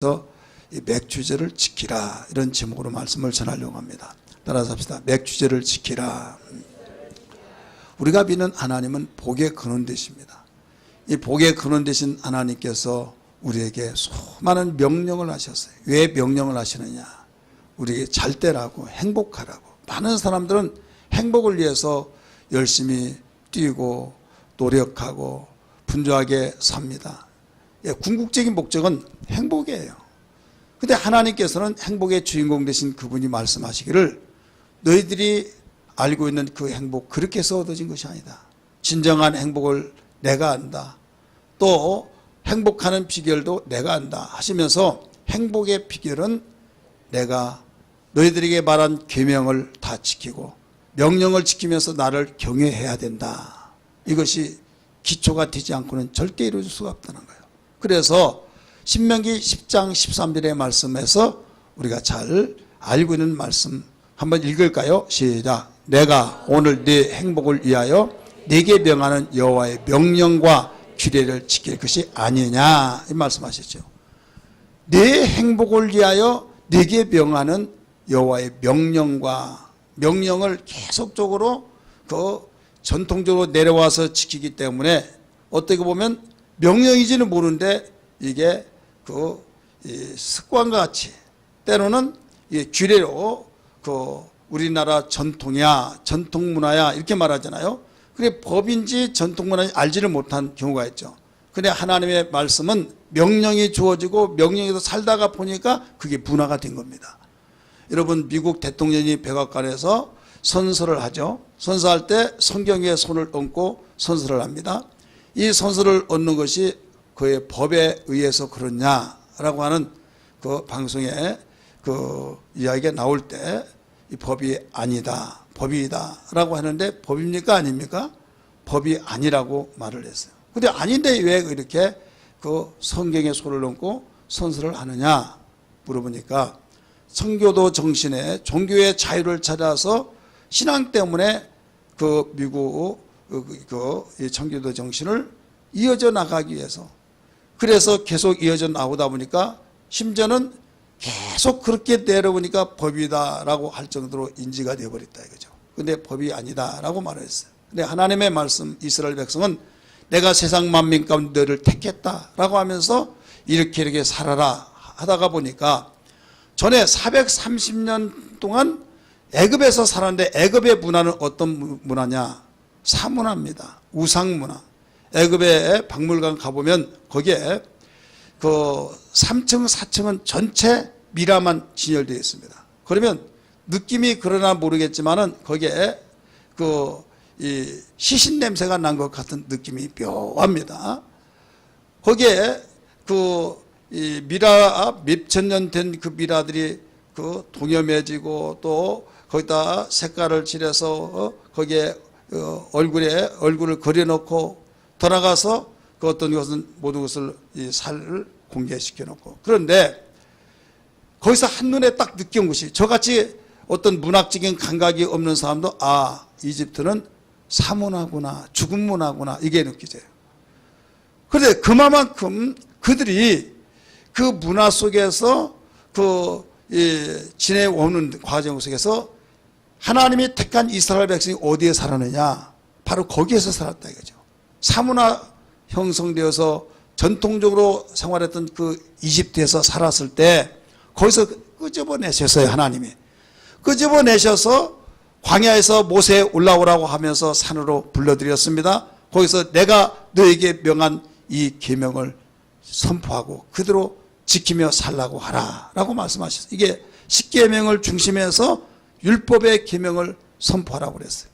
이 맥주제를 지키라, 이런 제목으로 말씀을 전하려고 합니다. 따라서 합시다. 맥주제를 지키라. 우리가 믿는 하나님은 복의 근원 되십니다. 이 복의 근원 되신 하나님께서 우리에게 수많은 명령을 하셨어요. 왜 명령을 하시느냐? 우리에게 잘 되라고, 행복하라고. 많은 사람들은 행복을 위해서 열심히 뛰고 노력하고 분주하게 삽니다. 궁극적인 목적은 행복이에요. 근데 하나님께서는 행복의 주인공 되신 그분이 말씀하시기를 너희들이 알고 있는 그 행복 그렇게 해서 얻어진 것이 아니다. 진정한 행복을 내가 안다. 또 행복하는 비결도 내가 안다 하시면서 행복의 비결은 내가 너희들에게 말한 계명을 다 지키고 명령을 지키면서 나를 경외해야 된다. 이것이 기초가 되지 않고는 절대 이루어질 수가 없다는 거예요. 그래서 신명기 10장 13절의 말씀에서 우리가 잘 알고 있는 말씀 한번 읽을까요? 시작. 내가 오늘 네 행복을 위하여 네게 명하는 여호와의 명령과 규례를 지킬 것이 아니냐, 이 말씀하셨죠. 네 행복을 위하여 네게 명하는 여호와의 명령을 계속적으로 전통적으로 내려와서 지키기 때문에 어떻게 보면 명령이지는 모르는데 이게 습관과 같이 때로는 규례로 우리나라 전통이야, 전통 문화야 이렇게 말하잖아요. 그게 법인지 전통 문화인지 알지를 못한 경우가 있죠. 근데 하나님의 말씀은 명령이 주어지고 명령에서 살다가 보니까 그게 문화가 된 겁니다. 여러분, 미국 대통령이 백악관에서 선서를 하죠. 선서할 때 성경 위에 손을 얹고 선서를 합니다. 이 선서를 얹는 것이 그의 법에 의해서 그렇냐라고 하는 그 방송에 그 이야기가 나올 때 이 법이 아니다, 법이다라고 하는데 법입니까 아닙니까? 법이 아니라고 말을 했어요. 근데 아닌데 왜 이렇게 그 성경에 손을 얹고 선서를 하느냐 물어보니까 청교도 정신에 종교의 자유를 찾아서 신앙 때문에 그 미국 청교도 정신을 이어져 나가기 위해서, 그래서 계속 이어져 나오다 보니까 심지어는 계속 그렇게 내려보니까 법이다라고 할 정도로 인지가 되어버렸다 이거죠. 근데 법이 아니다라고 말을 했어요. 근데 하나님의 말씀, 이스라엘 백성은 내가 세상 만민 가운데 너를 택했다라고 하면서 이렇게 살아라 하다가 보니까 전에 430년 동안 애굽에서 살았는데 애굽의 문화는 어떤 문화냐? 사문화입니다. 우상문화. 애굽의 박물관 가보면 거기에 그 3층, 4층은 전체 미라만 진열되어 있습니다. 그러면 느낌이 그러나 모르겠지만은 거기에 이 시신 냄새가 난 것 같은 느낌이 묘합니다. 거기에 이 미라 몇천 년 된 그 미라들이 동여매지고 또 거기다 색깔을 칠해서 거기에 얼굴을 그려놓고 돌아가서 그 어떤 것은 모든 것을 이 살을 공개시켜 놓고, 그런데 거기서 한눈에 딱 느낀 것이 저같이 어떤 문학적인 감각이 없는 사람도 이집트는 사문화구나, 죽은 문화구나 이게 느껴져요. 그런데 그만큼 그들이 그 문화 속에서 지내오는 과정 속에서 하나님이 택한 이스라엘 백성이 어디에 살았느냐? 바로 거기에서 살았다 이거죠. 사문화 형성되어서 전통적으로 생활했던 그 이집트에서 살았을 때 거기서 끄집어내셨어요. 하나님이 끄집어내셔서 광야에서 모세 올라오라고 하면서 산으로 불러들였습니다. 거기서 내가 너에게 명한 이 계명을 선포하고 그대로 지키며 살라고 하라 라고 말씀하셨어요. 이게 십계명을 중심해서 율법의 계명을 선포하라고 그랬어요.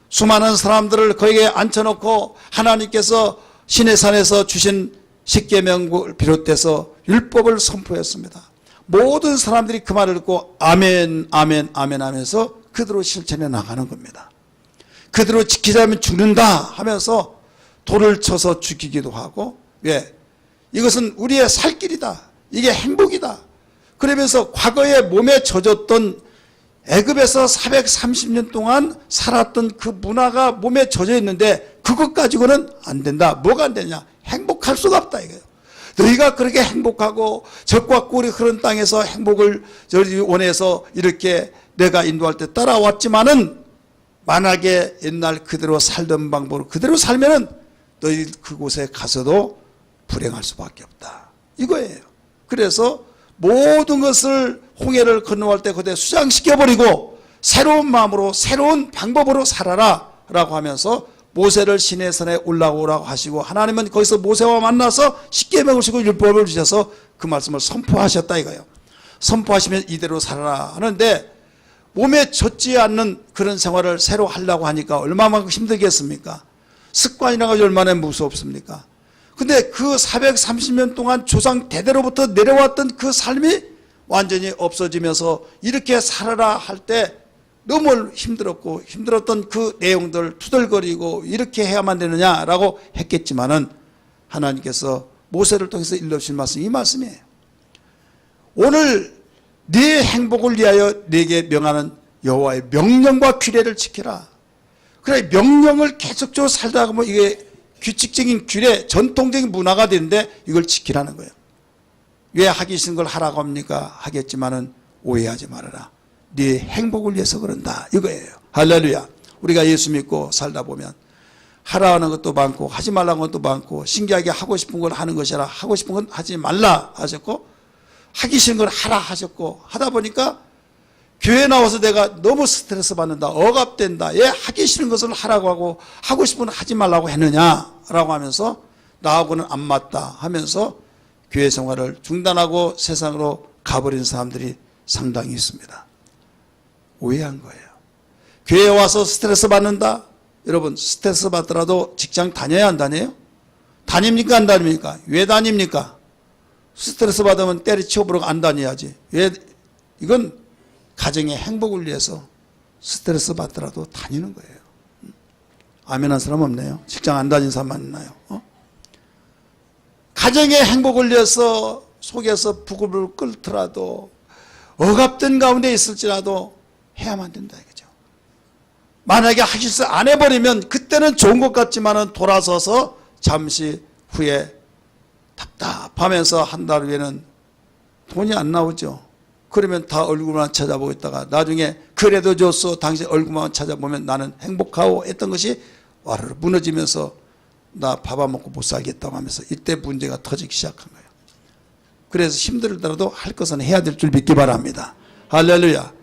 수많은 사람들을 거기에 앉혀놓고 하나님께서 시내산에서 주신 십계명을 비롯해서 율법을 선포했습니다. 모든 사람들이 그 말을 듣고 아멘 아멘 아멘 하면서 그대로 실천해 나가는 겁니다. 그대로 지키자면 죽는다 하면서 돌을 쳐서 죽이기도 하고, 왜? 이것은 우리의 살 길이다, 이게 행복이다 그러면서 과거에 몸에 젖었던 애굽에서 430년 동안 살았던 그 문화가 몸에 젖어 있는데 그것 가지고는 안 된다. 뭐가 안 되냐? 행복할 수가 없다 이거예요. 너희가 그렇게 행복하고 적과 꿀이 흐른 땅에서 행복을 원해서 이렇게 내가 인도할 때 따라왔지만은 만약에 옛날 그대로 살던 방법으로 그대로 살면은 너희 그곳에 가서도 불행할 수밖에 없다. 이거예요. 그래서 모든 것을 홍해를 건너갈 때 그대 수장시켜버리고 새로운 마음으로 새로운 방법으로 살아라 라고 하면서 모세를 시내산에 올라오라고 하시고 하나님은 거기서 모세와 만나서 십계명을 주시고 율법을 주셔서 그 말씀을 선포하셨다 이거예요. 선포하시면 이대로 살아라 하는데 몸에 젖지 않는 그런 생활을 새로 하려고 하니까 얼마만큼 힘들겠습니까? 습관이라는 것이 얼마나 무섭습니까? 근데 그 430년 동안 조상 대대로부터 내려왔던 그 삶이 완전히 없어지면서 이렇게 살아라 할 때 너무 힘들었던 그 내용들 투덜거리고 이렇게 해야만 되느냐라고 했겠지만은 하나님께서 모세를 통해서 일러주신 말씀이 이 말씀이에요. 오늘 네 행복을 위하여 네게 명하는 여호와의 명령과 규례를 지키라. 그래 명령을 계속적으로 살다가 보면 이게 규칙적인 규례, 전통적인 문화가 되는데 이걸 지키라는 거예요. 왜 하기 싫은 걸 하라고 합니까? 하겠지만은 오해하지 말아라. 네 행복을 위해서 그런다 이거예요. 할렐루야. 우리가 예수 믿고 살다 보면 하라는 것도 많고 하지 말라는 것도 많고 신기하게 하고 싶은 걸 하는 것이라 하고 싶은 건 하지 말라 하셨고 하기 싫은 걸 하라 하셨고 하다 보니까 교회 나와서 내가 너무 스트레스 받는다 억압된다 얘 하기 싫은 것을 하라고 하고 하고 싶은 건 하지 말라고 했느냐라고 하면서 나하고는 안 맞다 하면서 교회 생활을 중단하고 세상으로 가버린 사람들이 상당히 있습니다. 오해한 거예요. 교회에 와서 스트레스 받는다? 여러분 스트레스 받더라도 직장 다녀야 안 다녀요? 다닙니까 안 다닙니까? 왜 다닙니까? 스트레스 받으면 때려치워버리고 안 다녀야지. 왜? 이건 가정의 행복을 위해서 스트레스 받더라도 다니는 거예요. 아멘한 사람 없네요. 직장 안 다닌 사람만 있나요? 가정의 행복을 위해서 속에서 부글부글 끓더라도 억압된 가운데 있을지라도 해야만 된다 이거죠. 만약에 하기 싫어 안 해버리면 그때는 좋은 것 같지만은 돌아서서 잠시 후에 답답하면서 한 달 후에는 돈이 안 나오죠. 그러면 다 얼굴만 찾아보고 있다가 나중에 그래도 줬어 당신 얼굴만 찾아보면 나는 행복하고 했던 것이 와르르 무너지면서 나 밥 안 먹고 못 살겠다고 하면서 이때 문제가 터지기 시작한 거예요. 그래서 힘들더라도 할 것은 해야 될 줄 믿기 바랍니다. 할렐루야.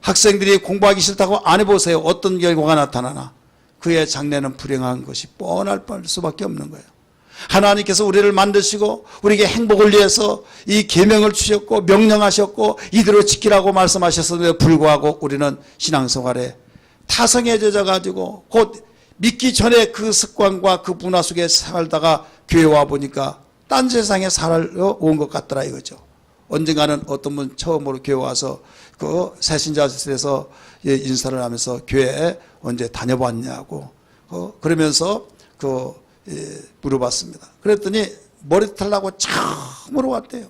학생들이 공부하기 싫다고 안 해보세요. 어떤 결과가 나타나나. 그의 장래는 불행한 것이 뻔할 수밖에 없는 거예요. 하나님께서 우리를 만드시고 우리에게 행복을 위해서 이 계명을 주셨고 명령하셨고 이대로 지키라고 말씀하셨음에도 불구하고 우리는 신앙생활에 타성해져 가지고 곧 믿기 전에 그 습관과 그 문화 속에 살다가 교회 와 보니까 딴 세상에 살아온 것 같더라 이거죠. 언젠가는 어떤 분 처음으로 교회 와서 그 새신자실에서 인사를 하면서 교회에 언제 다녀봤냐고 그러면서 물어봤습니다. 그랬더니 머리털 나고 처음으로 왔대요.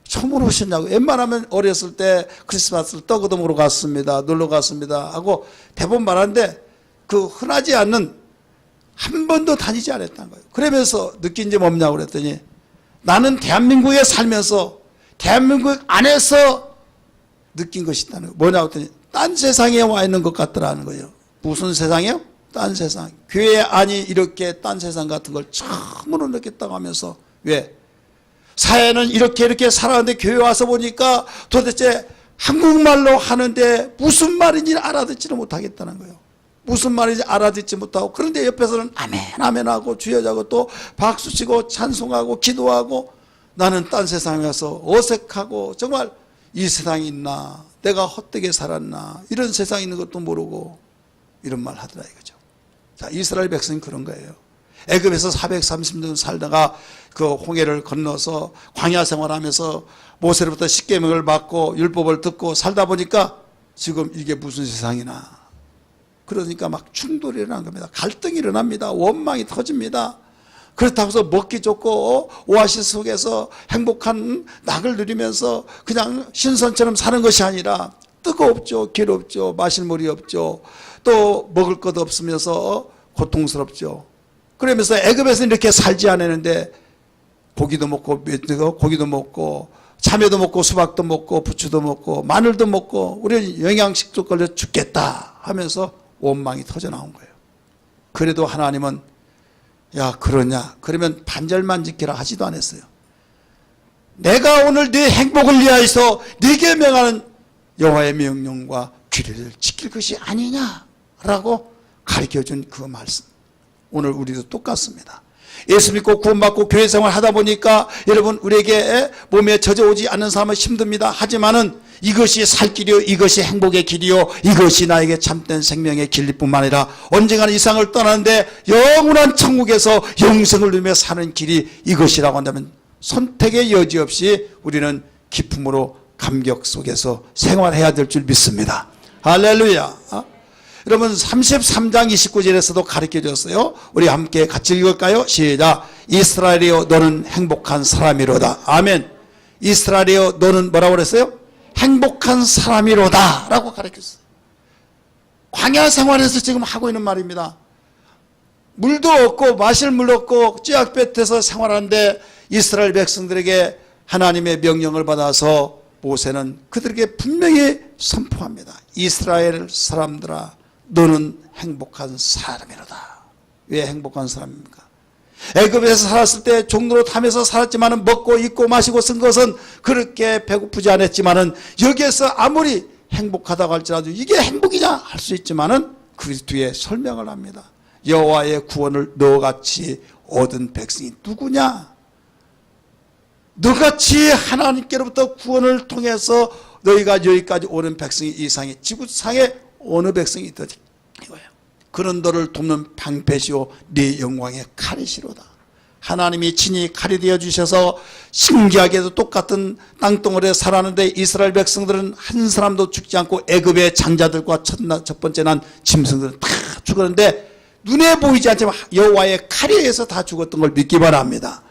처음으로 오셨냐고. 웬만하면 어렸을 때 크리스마스를 떡 얻어 먹으러 갔습니다. 놀러 갔습니다. 하고 대부분 말하는데 그 흔하지 않는 한 번도 다니지 않았다는 거예요. 그러면서 느낀 점 없냐고 그랬더니 나는 대한민국에 살면서 대한민국 안에서 느낀 것이 있다는 거예요. 뭐냐고 했더니 딴 세상에 와 있는 것 같더라는 거예요. 무슨 세상이요? 딴 세상. 교회 안이 이렇게 딴 세상 같은 걸 처음으로 느꼈다고 하면서 왜? 사회는 이렇게 살아왔는데 교회 와서 보니까 도대체 한국말로 하는데 무슨 말인지 알아듣지를 못하겠다는 거예요. 무슨 말인지 알아듣지 못하고 그런데 옆에서는 아멘 아멘 하고 주여자고 또 박수치고 찬송하고 기도하고 나는 딴 세상에 와서 어색하고 정말 이 세상이 있나 내가 헛되게 살았나 이런 세상이 있는 것도 모르고 이런 말 하더라 이거죠. 자, 이스라엘 백성이 그런 거예요. 애굽에서 430년 살다가 그 홍해를 건너서 광야 생활하면서 모세로부터 십계명을 받고 율법을 듣고 살다 보니까 지금 이게 무슨 세상이나 그러니까 막 충돌이 일어난 겁니다. 갈등이 일어납니다. 원망이 터집니다. 그렇다고 해서 먹기 좋고 오아시스 속에서 행복한 낙을 누리면서 그냥 신선처럼 사는 것이 아니라 뜨겁죠. 길 없죠. 마실 물이 없죠. 또 먹을 것 없으면서 고통스럽죠. 그러면서 애굽에서 이렇게 살지 않았는데 고기도 먹고 고기도 먹고 참외도 먹고 수박도 먹고 부추도 먹고 마늘도 먹고 우리는 영양식도 걸려 죽겠다 하면서 원망이 터져 나온 거예요. 그래도 하나님은 야 그러냐 그러면 반절만 지키라 하지도 않았어요. 내가 오늘 네 행복을 위하여서 네게 명하는 여호와의 명령과 규례를 지킬 것이 아니냐라고 가르쳐준 그 말씀. 오늘 우리도 똑같습니다. 예수 믿고 구원받고 교회 생활 하다 보니까 여러분 우리에게 몸에 젖어오지 않는 사람은 힘듭니다. 하지만은 이것이 살 길이요 이것이 행복의 길이요 이것이 나에게 참된 생명의 길뿐만 아니라 언젠가는 이 세상을 떠나는데 영원한 천국에서 영생을 누리며 사는 길이 이것이라고 한다면 선택의 여지 없이 우리는 기쁨으로 감격 속에서 생활해야 될 줄 믿습니다. 할렐루야. 여러분 33장 29절에서도 가르쳐줬어요. 우리 함께 같이 읽을까요? 시작. 이스라엘이여 너는 행복한 사람이로다. 아멘. 이스라엘이여 너는 뭐라고 그랬어요? 행복한 사람이로다 라고 가르쳤어요. 광야 생활에서 지금 하고 있는 말입니다. 물도 없고 마실 물 없고 찌약볕에서 생활하는데 이스라엘 백성들에게 하나님의 명령을 받아서 모세는 그들에게 분명히 선포합니다. 이스라엘 사람들아 너는 행복한 사람이로다. 왜 행복한 사람입니까? 애굽에서 살았을 때 종로로 타면서 살았지만 먹고 입고 마시고 쓴 것은 그렇게 배고프지 않았지만 여기에서 아무리 행복하다고 할지라도 이게 행복이냐 할 수 있지만 그 뒤에 설명을 합니다. 여호와의 구원을 너같이 얻은 백성이 누구냐? 너같이 하나님께로부터 구원을 통해서 너희가 여기까지 오는 백성이 이상의 지구상에 어느 백성이 있더지 이거예요. 그런 너를 돕는 방패시오 네 영광의 칼이시로다. 하나님이 친히 칼이 되어 주셔서 신기하게도 똑같은 땅덩어리에 살았는데 이스라엘 백성들은 한 사람도 죽지 않고 애굽의 장자들과 첫 번째 난 짐승들은 다 죽었는데 눈에 보이지 않지만 여호와의 칼에 의해서 다 죽었던 걸 믿기 바랍니다.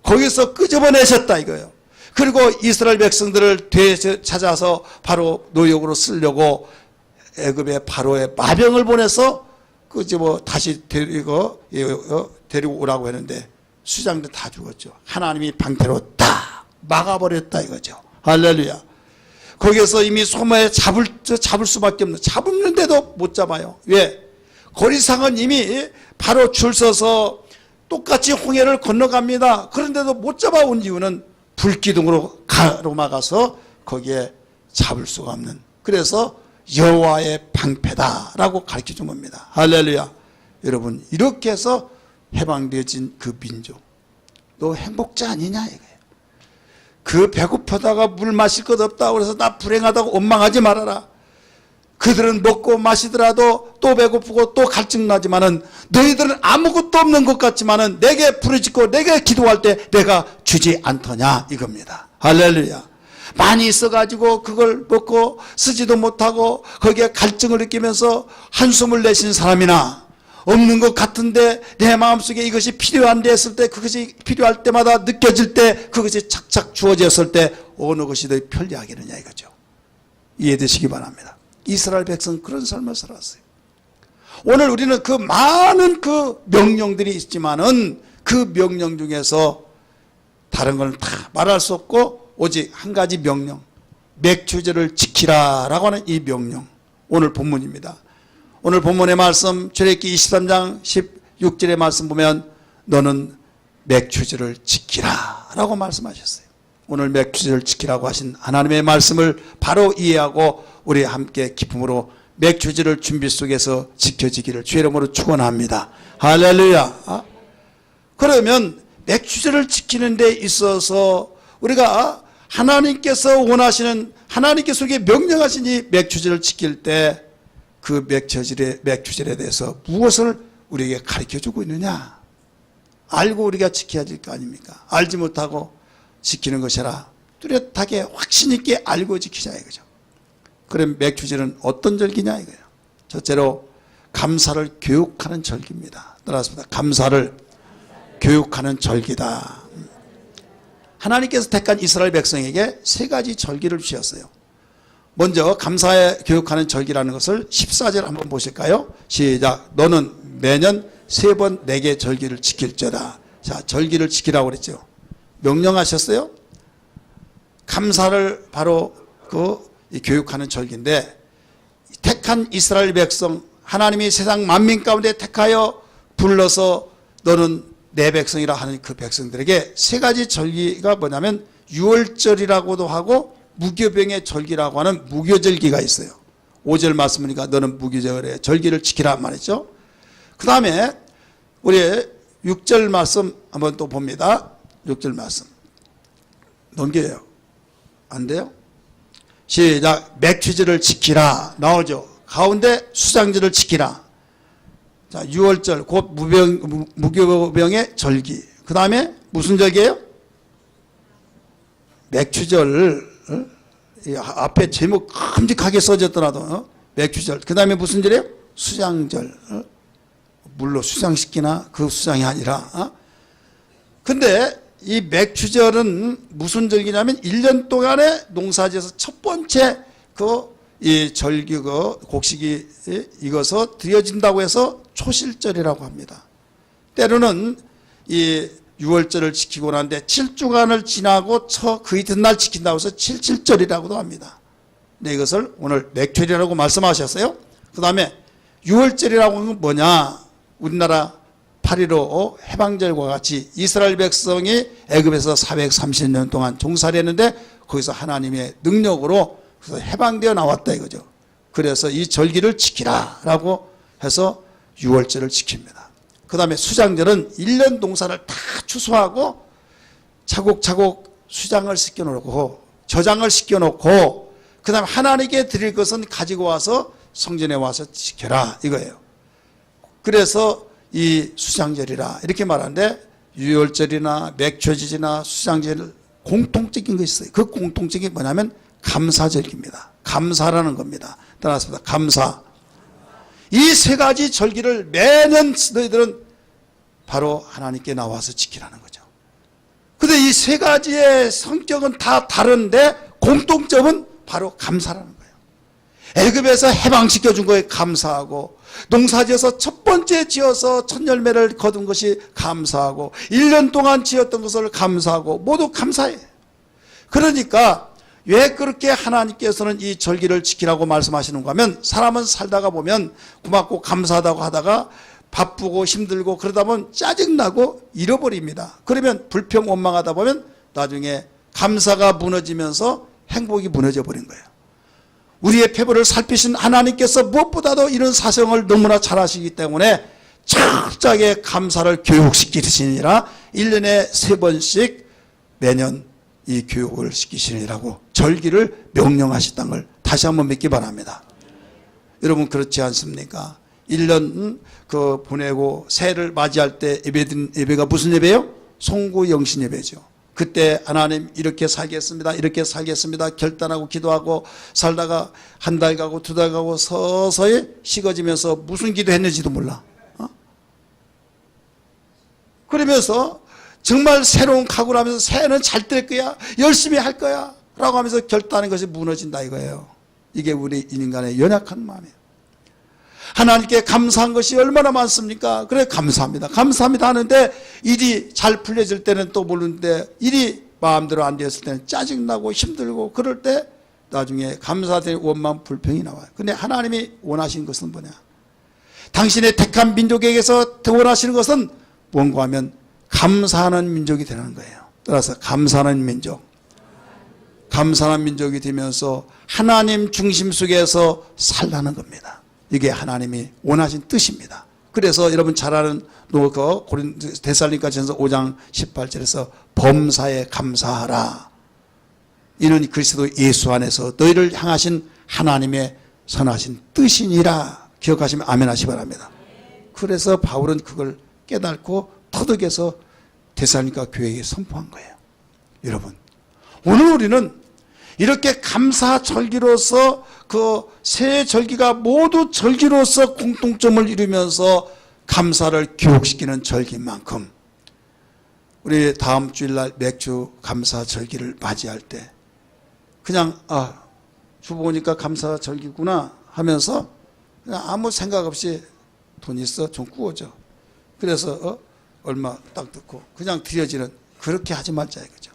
거기서 끄집어내셨다 이거예요. 그리고 이스라엘 백성들을 되찾아서 바로 노역으로 쓰려고 애굽의 바로의 마병을 보내서 다시 데리고 오라고 했는데 수장들 다 죽었죠. 하나님이 방패로 딱 막아버렸다 이거죠. 할렐루야. 거기서 이미 소마에 잡을 수밖에 없는, 잡는데도 못 잡아요. 왜? 거리상은 이미 바로 줄 서서 똑같이 홍해를 건너갑니다. 그런데도 못 잡아온 이유는 불기둥으로 가로막아서 거기에 잡을 수가 없는, 그래서 여호와의 방패다라고 가르쳐준 겁니다. 할렐루야. 여러분 이렇게 해서 해방되어진 그 민족, 너 행복자 아니냐 이거예요. 그 배고프다가 물 마실 것 없다 그래서 나 불행하다고 원망하지 말아라. 그들은 먹고 마시더라도 또 배고프고 또 갈증 나지만은 너희들은 아무것도 없는 것 같지만은 내게 부르짖고 내게 기도할 때 내가 주지 않더냐 이겁니다. 할렐루야. 많이 있어가지고 그걸 먹고 쓰지도 못하고 거기에 갈증을 느끼면서 한숨을 내신 사람이나, 없는 것 같은데 내 마음속에 이것이 필요한데 했을 때, 그것이 필요할 때마다 느껴질 때, 그것이 착착 주어졌을 때 어느 것이 더 편리하겠느냐 이거죠. 이해되시기 바랍니다. 이스라엘 백성 그런 삶을 살았어요. 오늘 우리는 그 많은 그 명령들이 있지만은 그 명령 중에서 다른 건 다 말할 수 없고 오직 한 가지 명령, 맥추제를 지키라 라고 하는 이 명령, 오늘 본문입니다. 오늘 본문의 말씀 출애굽기 23장 16절의 말씀 보면 너는 맥추제를 지키라 라고 말씀하셨어요. 오늘 맥추제를 지키라고 하신 하나님의 말씀을 바로 이해하고 우리 함께 기쁨으로 맥추제를 준비 속에서 지켜지기를 주의 이름으로 축원합니다. 할렐루야. 그러면 맥추제를 지키는 데 있어서 우리가 하나님께서 원하시는, 하나님께서 우리에게 명령하신 이 맥추제를 지킬 때 그 맥추제에 대해서 무엇을 우리에게 가르쳐주고 있느냐, 알고 우리가 지켜야 될 거 아닙니까? 알지 못하고 지키는 것이라 뚜렷하게 확신 있게 알고 지키자 이거죠. 그럼 맥추제는 어떤 절기냐 이거예요. 첫째로 감사를 교육하는 절기입니다. 따라서 감사를 교육하는 절기다. 하나님께서 택한 이스라엘 백성에게 세 가지 절기를 주셨어요. 먼저 감사에 교육하는 절기라는 것을 14절 한번 보실까요? 시작. 너는 매년 3번 내게 절기를 지킬지어다. 자, 절기를 지키라고 그랬죠. 명령하셨어요. 감사를 바로 교육하는 절기인데, 택한 이스라엘 백성, 하나님이 세상 만민 가운데 택하여 불러서 너는 내 백성이라 하는 그 백성들에게 세 가지 절기가 뭐냐면 유월절이라고도 하고 무교병의 절기라고 하는 무교절기가 있어요. 5절 말씀이니까 너는 무교절에 절기를 지키라 말이죠. 그 다음에 우리 6절 말씀 한번 또 봅니다. 6절 말씀 넘겨요. 안 돼요? 시작. 맥추절을 지키라 나오죠. 가운데 수장절을 지키라. 자, 6월절 곧 무교병의 절기. 그 다음에 무슨 절기예요? 맥추절. 앞에 제목 큼직하게 써졌더라도 맥추절. 그 다음에 무슨 절이에요? 수장절. 물로 수장시키나 그 수장이 아니라. 근데 이 맥추절은 무슨 절기냐면 1년 동안에 농사지어서 첫 번째 이 절기 곡식이 익어서 드려진다고 해서 초실절이라고 합니다. 때로는 이 6월절을 지키고 나는데 7주간을 지나고 그 이튿날 지킨다고 해서 77절이라고도 합니다. 네, 이것을 오늘 맥추절이라고 말씀하셨어요. 그 다음에 6월절이라고 하는 건 뭐냐? 우리나라 8.15 해방절과 같이 이스라엘 백성이 애굽에서 430년 동안 종살이 했는데 거기서 하나님의 능력으로 그래서 해방되어 나왔다 이거죠. 그래서 이 절기를 지키라 라고 해서 6월절을 지킵니다. 그 다음에 수장절은 1년 농사를 다 추수하고 차곡차곡 수장을 시켜놓고 저장을 시켜놓고 그 다음에 하나님께 드릴 것은 가지고 와서 성전에 와서 지켜라 이거예요. 그래서 이 수장절이라 이렇게 말하는데 6월절이나 맥추절이나 수장절 공통적인 것이 있어요. 그 공통적인 게 뭐냐면 감사절기입니다. 감사라는 겁니다. 따라서 감사. 이 세 가지 절기를 매년 너희들은 바로 하나님께 나와서 지키라는 거죠. 그런데 이 세 가지의 성격은 다 다른데 공통점은 바로 감사라는 거예요. 애굽에서 해방시켜준 거에 감사하고 농사지어서 첫 번째 지어서 첫 열매를 거둔 것이 감사하고 1년 동안 지었던 것을 감사하고 모두 감사해요. 그러니까 왜 그렇게 하나님께서는 이 절기를 지키라고 말씀하시는가 하면 사람은 살다가 보면 고맙고 감사하다고 하다가 바쁘고 힘들고 그러다 보면 짜증나고 잃어버립니다. 그러면 불평 원망하다 보면 나중에 감사가 무너지면서 행복이 무너져 버린 거예요. 우리의 패배를 살피신 하나님께서 무엇보다도 이런 사정을 너무나 잘 아시기 때문에 철저하게 감사를 교육시키시니라 1년에 3번씩 매년 이 교육을 시키시니라고 절기를 명령하셨다는 걸 다시 한번 믿기 바랍니다. 여러분 그렇지 않습니까? 1년 보내고 새해를 맞이할 때 예배가 무슨 예배예요? 송구영신 예배죠. 그때 하나님 이렇게 살겠습니다. 이렇게 살겠습니다. 결단하고 기도하고 살다가 한 달 가고 2달 가고 서서히 식어지면서 무슨 기도했는지도 몰라. 그러면서 정말 새로운 각오를 하면서 새해는 잘 될 거야. 열심히 할 거야. 라고 하면서 결단하는 것이 무너진다 이거예요. 이게 우리 인간의 연약한 마음이에요. 하나님께 감사한 것이 얼마나 많습니까? 그래 감사합니다. 감사합니다 하는데 일이 잘 풀려질 때는 또 모르는데 일이 마음대로 안 되었을 때는 짜증나고 힘들고 그럴 때 나중에 감사된 원망 불평이 나와요. 근데 하나님이 원하시는 것은 뭐냐? 당신의 택한 민족에게서 원하시는 것은 뭔가 하면 감사하는 민족이 되는 거예요. 따라서 감사하는 민족. 감사하는 민족이 되면서 하나님 중심 속에서 살라는 겁니다. 이게 하나님이 원하신 뜻입니다. 그래서 여러분 잘 아는 데살로니가전서 5장 18절에서 범사에 감사하라. 이는 그리스도 예수 안에서 너희를 향하신 하나님의 선하신 뜻이니라. 기억하시면 아멘 하시 바랍니다. 그래서 바울은 그걸 깨닫고 터득해서 데살로니가 교회에 선포한 거예요. 여러분 오늘 우리는 이렇게 감사 절기로서 그 세 절기가 모두 절기로서 공통점을 이루면서 감사를 교육시키는 절기인 만큼 우리 다음 주일날 맥주 감사 절기를 맞이할 때 그냥 주 보니까 감사 절기구나 하면서 그냥 아무 생각 없이 돈 있어 좀 구워줘. 그래서 얼마 딱 듣고 그냥 드려지는 그렇게 하지 말자 이거죠.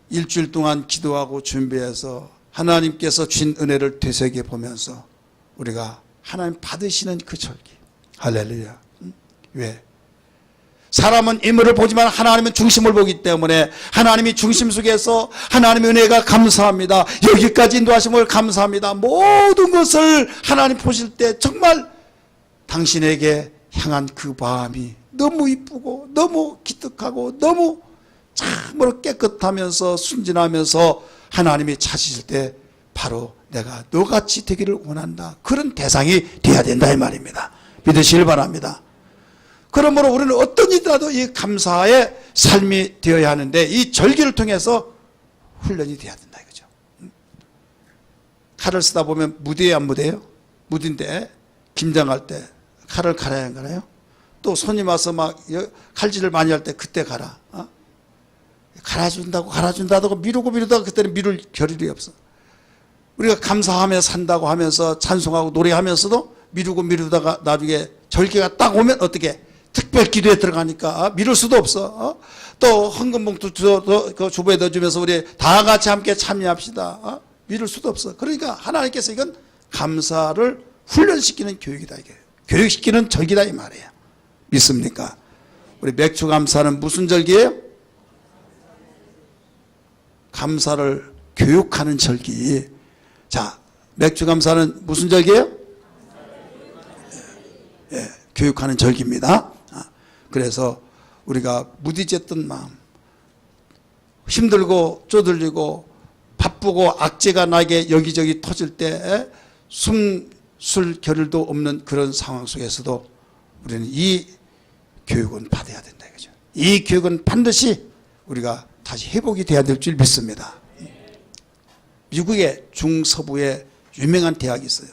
일주일 동안 기도하고 준비해서 하나님께서 주신 은혜를 되새겨 보면서 우리가 하나님 받으시는 그 절기. 할렐루야. 왜? 사람은 인물을 보지만 하나님은 중심을 보기 때문에 하나님이 중심 속에서 하나님의 은혜가 감사합니다. 여기까지 인도하심을 감사합니다. 모든 것을 하나님 보실 때 정말 당신에게 향한 그 마음이 너무 이쁘고 너무 기특하고 너무 참으로 깨끗하면서 순진하면서 하나님이 찾으실 때 바로 내가 너같이 되기를 원한다. 그런 대상이 되어야 된다 이 말입니다. 믿으시길 바랍니다. 그러므로 우리는 어떤 일이라도 이 감사의 삶이 되어야 하는데 이 절기를 통해서 훈련이 되어야 된다 이거죠. 칼을 쓰다 보면 무디에요 안 무디에요? 무디인데 김장할 때 칼을 갈아야 안 갈아요? 또 손님 와서 막 칼질을 많이 할 때 그때 갈아. 갈아준다고 미루다가 그때는 미룰 겨를이 없어. 우리가 감사하며 산다고 하면서 찬송하고 노래하면서도 미루다가 나중에 절기가 딱 오면 어떻게 특별 기도에 들어가니까 미룰 수도 없어. 또 헌금봉투 그 주부에 넣어주면서 우리 다 같이 함께 참여합시다. 미룰 수도 없어. 그러니까 하나님께서 이건 감사를 훈련시키는 교육이다 이게. 교육시키는 절기다 이 말이에요. 믿습니까? 우리 맥주 감사는 무슨 절기예요? 감사를 교육하는 절기. 자, 맥주 감사는 무슨 절기예요? 예, 교육하는 절기입니다. 그래서 우리가 무디졌던 마음, 힘들고 쪼들리고 바쁘고 악재가 나게 여기저기 터질 때 숨쉴 겨를도 없는 그런 상황 속에서도 우리는 이 교육은 받아야 된다 이거죠. 이 교육은 반드시 우리가 다시 회복이 돼야 될 줄 믿습니다. 미국의 중서부에 유명한 대학이 있어요.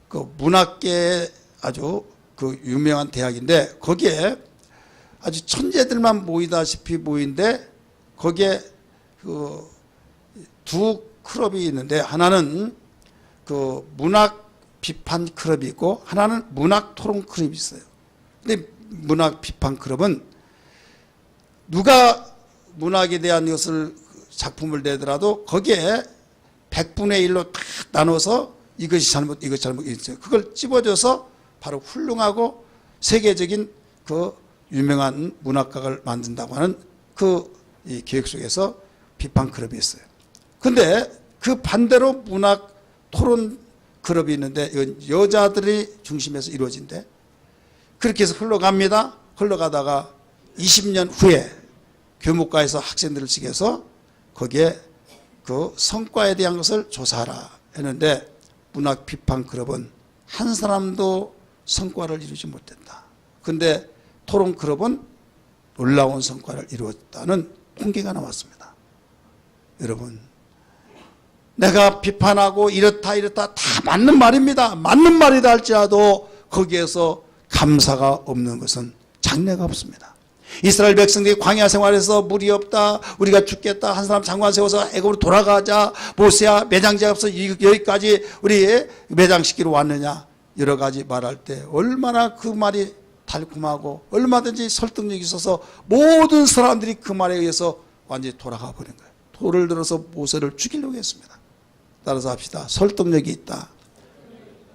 그 문학계에 아주 그 유명한 대학인데 거기에 아주 천재들만 모이다시피 모인데 거기에 그 두 클럽이 있는데 하나는 그 문학 비판 클럽이 있고 하나는 문학 토론 클럽이 있어요. 근데 문학 비판 클럽은 누가 문학에 대한 것을 작품을 내더라도 거기에 100분의 1로 딱 나눠서 이것이 잘못 있어요. 그걸 찝어줘서 바로 훌륭하고 세계적인 그 유명한 문학가를 만든다고 하는 그 이 계획 속에서 비판 클럽이 있어요. 근데 그 반대로 문학 토론 클럽이 있는데 이건 여자들이 중심에서 이루어진대. 그렇게 해서 흘러갑니다. 흘러가다가 20년 후에 교목과에서 학생들을 시켜서 거기에 그 성과에 대한 것을 조사하라 했는데 문학 비판 클럽은 한 사람도 성과를 이루지 못했다. 근데 토론 클럽은 놀라운 성과를 이루었다는 통계가 나왔습니다. 여러분, 내가 비판하고 이렇다 다 맞는 말입니다. 맞는 말이다 할지라도 거기에서 감사가 없는 것은 장래가 없습니다. 이스라엘 백성들이 광야 생활에서 물이 없다, 우리가 죽겠다, 한 사람 장관 세워서 애굽으로 돌아가자, 모세야 매장지가 없어 여기까지 우리 매장시키러 왔느냐, 여러 가지 말할 때 얼마나 그 말이 달콤하고 얼마든지 설득력이 있어서 모든 사람들이 그 말에 의해서 완전히 돌아가 버린 거예요. 돌을 들어서 모세를 죽이려고 했습니다. 따라서 합시다. 설득력이 있다.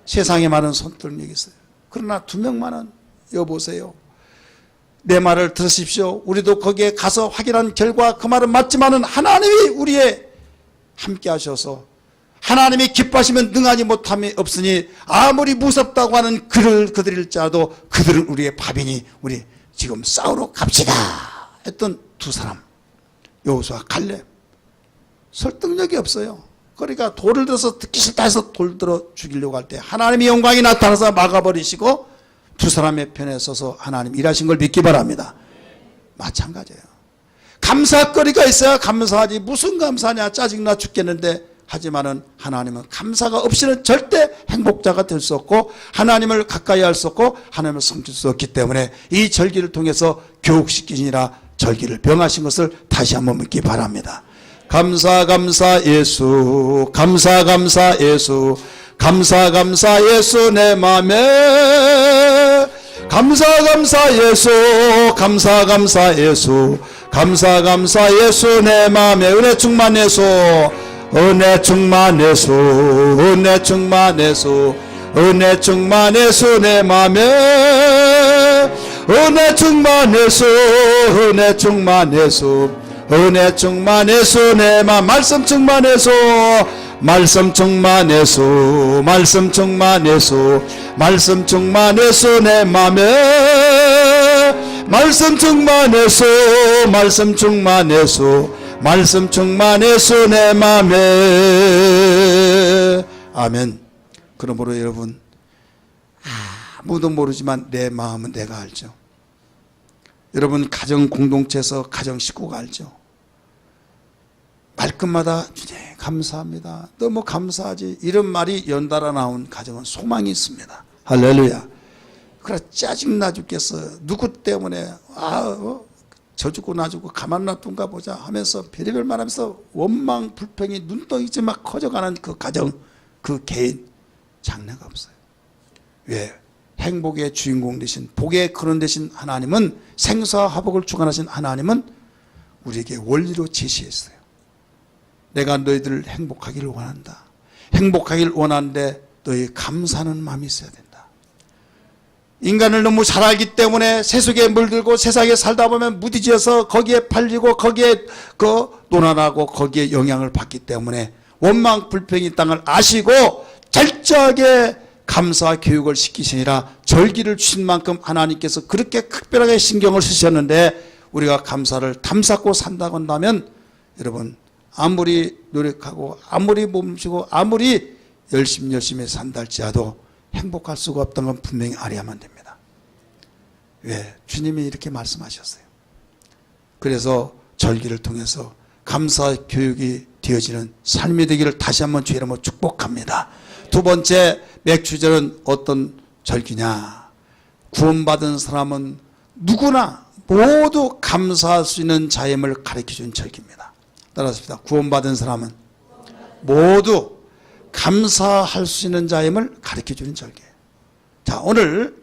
세상에 많은 설득력이 있어요. 그러나 2명만은 여보세요. 내 말을 들으십시오. 우리도 거기에 가서 확인한 결과 그 말은 맞지만은 하나님이 우리의 함께 하셔서 하나님이 기뻐하시면 능하지 못함이 없으니 아무리 무섭다고 하는 그들일지라도 그들은 우리의 밥이니 우리 지금 싸우러 갑시다 했던 2사람 여호수아 갈렙. 설득력이 없어요. 그러니까 돌을 들어서 듣기 싫다 해서 돌 들어 죽이려고 할 때 하나님의 영광이 나타나서 막아버리시고 2사람의 편에 서서 하나님 일하신 걸 믿기 바랍니다. 마찬가지예요. 감사거리가 있어야 감사하지. 무슨 감사냐, 짜증나 죽겠는데. 하지만은 하나님은 감사가 없이는 절대 행복자가 될 수 없고 하나님을 가까이 할 수 없고 하나님을 섬길 수 없기 때문에 이 절기를 통해서 교육시키시니라 절기를 병하신 것을 다시 한번 묻기 바랍니다. 감사 예수, 감사 예수, 감사 예수 내 맘에 감사 예수, 감사 예수, 감사 예수. 내 마음에 은혜 충만 예수, 은혜 충만 예수, 은혜 충만 예수, 은혜 충만 예수. 내 마음에 은혜 충만 예수, 은혜 충만 예수, 은혜 충만 예수. 내 마음 말씀 충만 예수, 말씀 충만 예수, 말씀 충만 예수, 말씀 충만 예수. 내 맘에 말씀 충만 예수, 말씀 충만 예수, 말씀 충만 예수. 내 맘에. 아멘. 그러므로 여러분, 아무도 모르지만 내 마음은 내가 알죠. 여러분 가정 공동체에서 가정 식구가 알죠. 말끝마다 주님 감사합니다, 너무 감사하지, 이런 말이 연달아 나온 가정은 소망이 있습니다. 할렐루야. 그래 짜증나 죽겠어. 누구 때문에 저 죽고 나 죽고 가만 놔둔가 보자 하면서 별의별 말하면서 원망 불평이 눈덩이째 막 커져가는 그 가정, 그 개인 장래가 없어요. 왜? 행복의 주인공 되신, 복의 근원 되신 하나님은, 생사와 화복을 주관하신 하나님은 우리에게 원리로 제시했어요. 내가 너희들을 행복하기를 원한다. 행복하기를 원하는데 너희 감사하는 마음이 있어야 된다. 인간을 너무 잘 알기 때문에 세속에 물들고 세상에 살다 보면 무디지어서 거기에 팔리고 거기에 논한하고 거기에 영향을 받기 때문에 원망 불평이 땅을 아시고 철저하게 감사 교육을 시키시니라. 절기를 주신 만큼 하나님께서 그렇게 특별하게 신경을 쓰셨는데 우리가 감사를 담쌓고 산다고 한다면 여러분 아무리 노력하고 아무리 몸쓰고 아무리 열심히 산다 할지라도 행복할 수가 없다는 건 분명히 알아야만 됩니다. 왜? 주님이 이렇게 말씀하셨어요. 그래서 절기를 통해서 감사 교육이 되어지는 삶이 되기를 다시 한번 주의 이름으로 축복합니다. 두 번째, 맥주절은 어떤 절기냐? 구원받은 사람은 누구나 모두 감사할 수 있는 자임을 가르쳐준 절기입니다. 따라하십시다. 구원받은 사람은 모두 감사할 수 있는 자임을 가르쳐주는 절기예요. 자, 오늘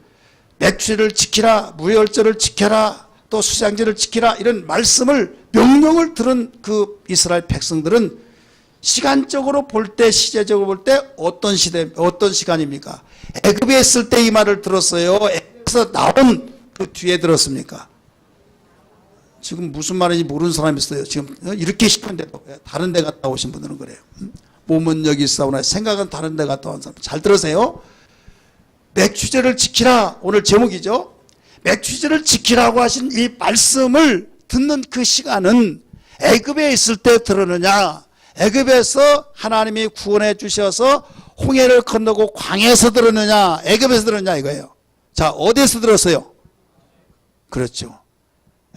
맥주를 지키라, 무혈절을 지켜라, 또 수장제를 지키라, 이런 말씀을 명령을 들은 그 이스라엘 백성들은 시간적으로 볼 때, 시제적으로 볼 때 어떤 시대, 어떤 시간입니까? 애굽에 있을 때 이 말을 들었어요? 애굽에서 나온 그 뒤에 들었습니까? 지금 무슨 말인지 모르는 사람이 있어요. 지금 이렇게 싶은데도 다른 데 갔다 오신 분들은 그래요. 몸은 여기 있사오나 생각은 다른 데 갔다 온 사람. 잘 들으세요. 맥주제를 지키라, 오늘 제목이죠. 맥주제를 지키라고 하신 이 말씀을 듣는 그 시간은 애굽에 있을 때 들었느냐, 애굽에서 하나님이 구원해 주셔서 홍해를 건너고 광야에서 들었느냐, 애굽에서 들었느냐 이거예요. 자, 어디에서 들었어요? 그렇죠.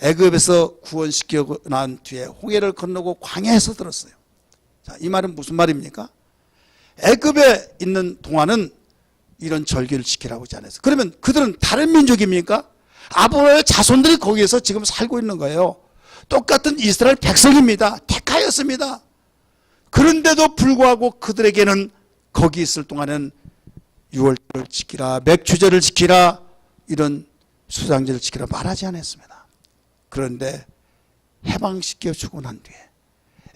애굽에서 구원시키고 난 뒤에 홍해를 건너고 광야에서 들었어요. 자, 이 말은 무슨 말입니까? 애굽에 있는 동안은 이런 절기를 지키라고 하지 않았어요. 그러면 그들은 다른 민족입니까? 아브라함의 자손들이 거기에서 지금 살고 있는 거예요. 똑같은 이스라엘 백성입니다. 택하였습니다. 그런데도 불구하고 그들에게는 거기 있을 동안은 유월절을 지키라, 맥주절을 지키라, 이런 수장제를 지키라 말하지 않았습니다. 그런데 해방시켜 주고 난 뒤에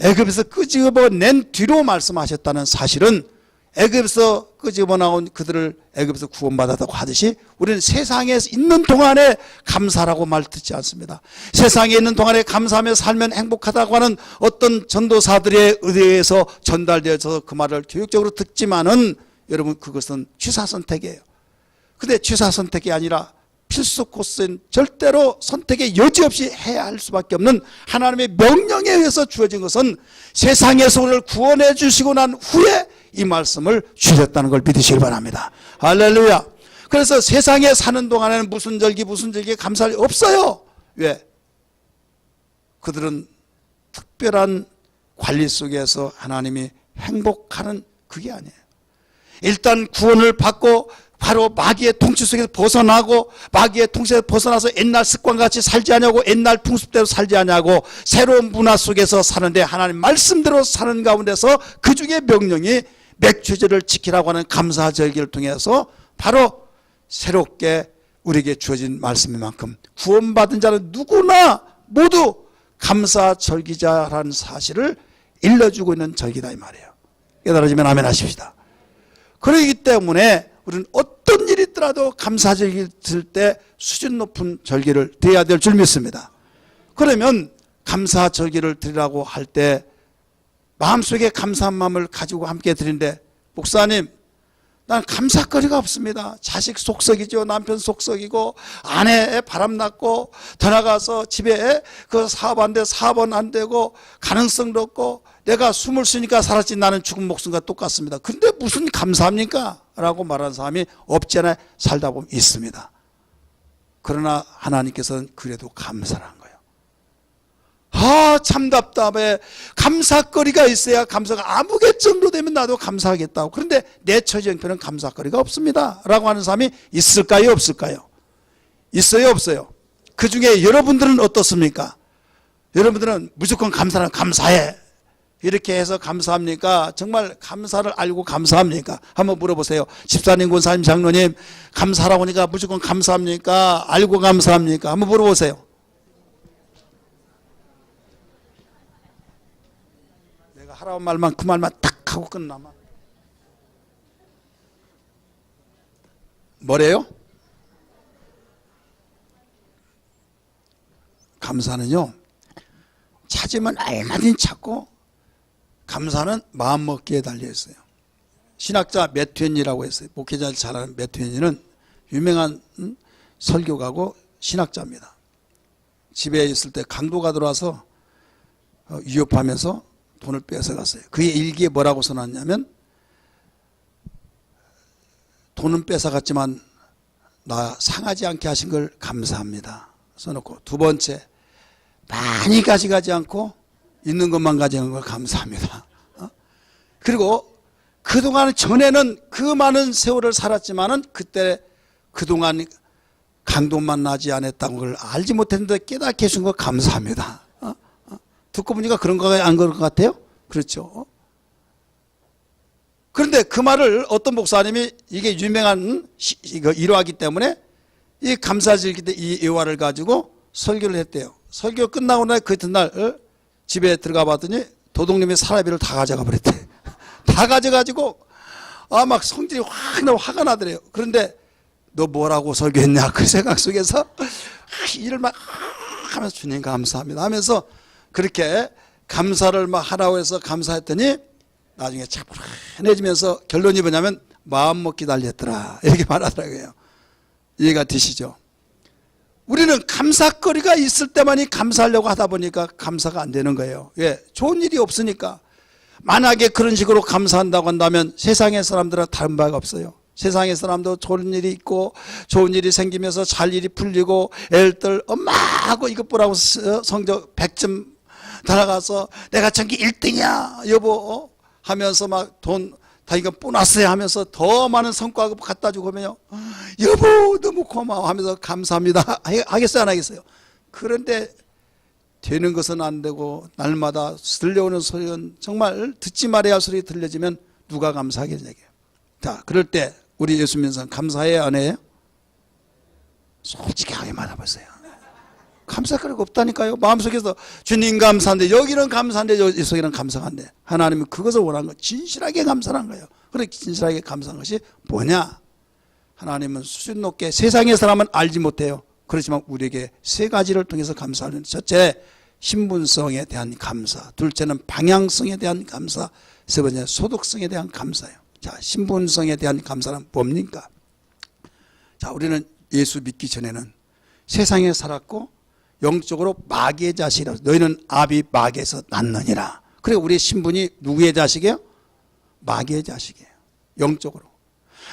애굽에서 끄집어낸 뒤로 말씀하셨다는 사실은 애굽에서 끄집어 나온 그들을 애굽에서 구원받았다고 하듯이 우리는 세상에 있는 동안에 감사라고 말 듣지 않습니다. 세상에 있는 동안에 감사하며 살면 행복하다고 하는 어떤 전도사들에 의해서 전달되어서 그 말을 교육적으로 듣지만은 여러분 그것은 취사 선택이에요. 근데 취사 선택이 아니라 필수 코스는 절대로 선택의 여지 없이 해야 할 수밖에 없는 하나님의 명령에 의해서 주어진 것은 세상에서 우리를 구원해 주시고 난 후에 이 말씀을 주셨다는 걸 믿으시길 바랍니다. 할렐루야. 그래서 세상에 사는 동안에는 무슨 절기 감사할 일 없어요. 왜? 그들은 특별한 관리 속에서 하나님이 행복하는 그게 아니에요. 일단 구원을 받고 바로 마귀의 통치 속에서 벗어나고, 마귀의 통치에서 벗어나서 옛날 습관같이 살지 않냐고, 옛날 풍습대로 살지 않냐고, 새로운 문화 속에서 사는데 하나님 말씀대로 사는 가운데서 그 중에 명령이 맥주제를 지키라고 하는 감사절기를 통해서 바로 새롭게 우리에게 주어진 말씀인 만큼 구원받은 자는 누구나 모두 감사절기자라는 사실을 일러주고 있는 절기다 이 말이에요. 깨달아지면 아멘 하십시다. 그렇기 때문에 우리는 어떤 일이 있더라도 감사절기를 들 때 수준 높은 절기를 드려야 될 줄 믿습니다. 그러면 감사절기를 드리라고 할 때 마음속에 감사한 마음을 가지고 함께 드리는데, 목사님 난 감사거리가 없습니다. 자식 속썩이죠. 남편 속썩이고 아내 바람났고 더 나가서 집에 그 사업하는데 사업은 안 되고 가능성도 없고 내가 숨을 쉬니까 살았지 나는 죽은 목숨과 똑같습니다. 근데 무슨 감사합니까? 라고 말하는 사람이 없지 않아 살다 보면 있습니다. 그러나 하나님께서는 그래도 감사한 거예요. 참 답답해. 감사거리가 있어야 감사가 아무개 정도 되면 나도 감사하겠다고. 그런데 내 처지 형편은 감사거리가 없습니다 라고 하는 사람이 있을까요 없을까요? 있어요 없어요? 그 중에 여러분들은 어떻습니까? 여러분들은 무조건 감사해 이렇게 해서 감사합니까? 정말 감사를 알고 감사합니까? 한번 물어보세요. 집사님, 권사님, 장로님, 감사라고 하니까 무조건 감사합니까? 알고 감사합니까? 한번 물어보세요. 내가 하라는 말만 그 말만 딱 하고 끝나면 뭐래요? 감사는요, 찾으면 얼마든지 찾고 감사는 마음먹기에 달려있어요. 신학자 매튜엔이라고 했어요. 목회자를 잘 아는 매튜엔이는 유명한 설교가고 신학자입니다. 집에 있을 때 강도가 들어와서 위협하면서 돈을 뺏어갔어요. 그의 일기에 뭐라고 써놨냐면, 돈은 뺏어갔지만 나 상하지 않게 하신 걸 감사합니다 써놓고, 두 번째, 많이 가져가지 않고 있는 것만 가져간 걸 감사합니다. 그리고 그동안 전에는 그 많은 세월을 살았지만은 그때 그동안 강도만 나지 않았다는 걸 알지 못했는데 깨닫게 해준 거 감사합니다. 듣고 보니까 그런 거 안 그런 것 같아요? 그렇죠. 그런데 그 말을 어떤 목사님이, 이게 유명한 일화이기 때문에 이 감사절기 때 이 예화를 가지고 설교를 했대요. 설교 끝나고 나 그 이튿날 집에 들어가 봤더니 도둑님이 사라비를 다 가져가 버렸대. 다 가져가지고 막 성질이 확 나고 화가 나더래요. 그런데 너 뭐라고 설교했냐 그 생각 속에서 일을 막 하면서 주님 감사합니다 하면서 그렇게 감사를 막 하라고 해서 감사했더니 나중에 차분해지면서 결론이 뭐냐면 마음먹기 달렸더라 이렇게 말하더라고요. 이해가 되시죠? 우리는 감사거리가 있을 때만이 감사하려고 하다 보니까 감사가 안 되는 거예요. 왜? 좋은 일이 없으니까. 만약에 그런 식으로 감사한다고 한다면 세상의 사람들은 다른 바가 없어요. 세상의 사람도 좋은 일이 있고 좋은 일이 생기면서 잘 일이 풀리고 애들 엄마하고 이것 보라고 성적 100점 달아가서 내가 전기 1등이야 여보 하면서 막 돈 다 이거 보너스야 하면서 더 많은 성과 갖다 주고 하면요, 여보 너무 고마워 하면서 감사합니다 하겠어요 안 하겠어요? 그런데 되는 것은 안 되고 날마다 들려오는 소리는 정말 듣지 말아야 할 소리 들려지면 누가 감사하겠냐. 자, 그럴 때 우리 예수 믿는 사람 감사해요 안 해요? 솔직하게 말해보세요. 감사거리가 없다니까요. 마음속에서 주님 감사한데 여기는 감사한데 여기는 감사가 안 돼. 하나님은 그것을 원하는 거 진실하게 감사한 거예요. 그렇게 진실하게 감사한 것이 뭐냐? 하나님은 수준 높게 세상의 사람은 알지 못해요. 그렇지만 우리에게 세 가지를 통해서 감사하는, 첫째 신분성에 대한 감사, 둘째는 방향성에 대한 감사, 세 번째 소득성에 대한 감사예요. 자, 신분성에 대한 감사는 뭡니까? 자, 우리는 예수 믿기 전에는 세상에 살았고 영적으로 마귀의 자식이라서 너희는 아비 마귀에서 났느니라. 그리고 우리의 신분이 누구의 자식이에요? 마귀의 자식이에요. 영적으로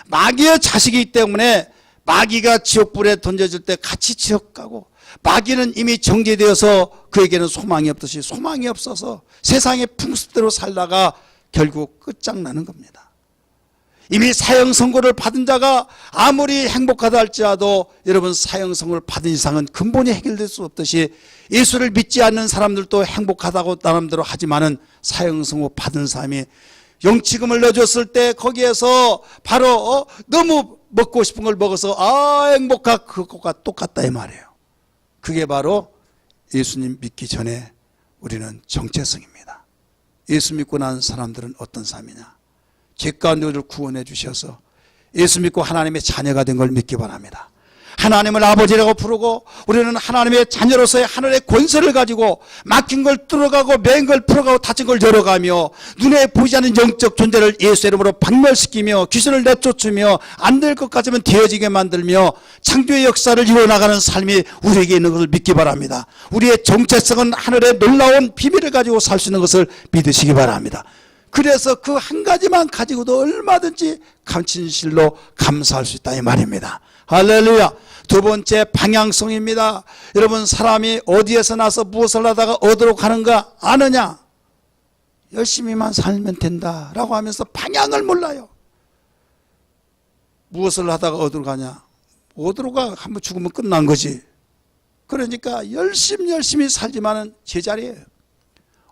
마귀의 자식이기 때문에 마귀가 지옥불에 던져질 때 같이 지옥 가고, 마귀는 이미 정죄되어서 그에게는 소망이 없듯이 소망이 없어서 세상의 풍습대로 살다가 결국 끝장나는 겁니다. 이미 사형 선고를 받은 자가 아무리 행복하다 할지라도 여러분 사형 선고를 받은 이상은 근본이 해결될 수 없듯이 예수를 믿지 않는 사람들도 행복하다고 나름대로 하지만은 사형 선고 받은 사람이 영치금을 넣어줬을 때 거기에서 바로 너무 먹고 싶은 걸 먹어서 행복하 그것과 똑같다 이 말이에요. 그게 바로 예수님 믿기 전에 우리는 정체성입니다. 예수 믿고 난 사람들은 어떤 삶이냐? 죄 가운데 우리를 구원해 주셔서 예수 믿고 하나님의 자녀가 된 걸 믿기 바랍니다. 하나님을 아버지라고 부르고 우리는 하나님의 자녀로서의 하늘의 권세를 가지고 막힌 걸 뚫어가고 맨 걸 풀어가고 닫힌 걸 열어가며 눈에 보이지 않는 영적 존재를 예수의 이름으로 박멸시키며 귀신을 내쫓으며 안 될 것 같으면 되어지게 만들며 창조의 역사를 이루어나가는 삶이 우리에게 있는 것을 믿기 바랍니다. 우리의 정체성은 하늘의 놀라운 비밀을 가지고 살 수 있는 것을 믿으시기 바랍니다. 그래서 그 한 가지만 가지고도 얼마든지 진실로 감사할 수 있다 이 말입니다. 할렐루야. 두 번째, 방향성입니다. 여러분, 사람이 어디에서 나서 무엇을 하다가 어디로 가는가 아느냐? 열심히만 살면 된다라고 하면서 방향을 몰라요. 무엇을 하다가 어디로 가냐? 어디로 가? 한번 죽으면 끝난 거지. 그러니까 열심히 살지만은 제자리예요.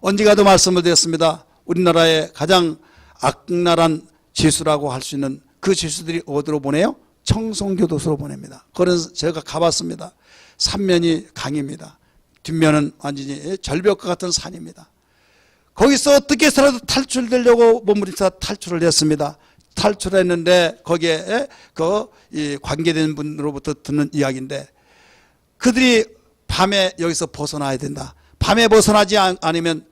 언젠가도 말씀을 드렸습니다. 우리나라의 가장 악랄한 죄수라고 할 수 있는 그 죄수들이 어디로 보내요? 청송교도소로 보냅니다. 그래서 제가 가봤습니다. 삼면이 강입니다. 뒷면은 완전히 절벽과 같은 산입니다. 거기서 어떻게 해서라도 탈출되려고 몸부림쳐 탈출을 했습니다. 탈출했는데 거기에 이 관계된 분으로부터 듣는 이야기인데 그들이 밤에 여기서 벗어나야 된다. 밤에 벗어나지 않으면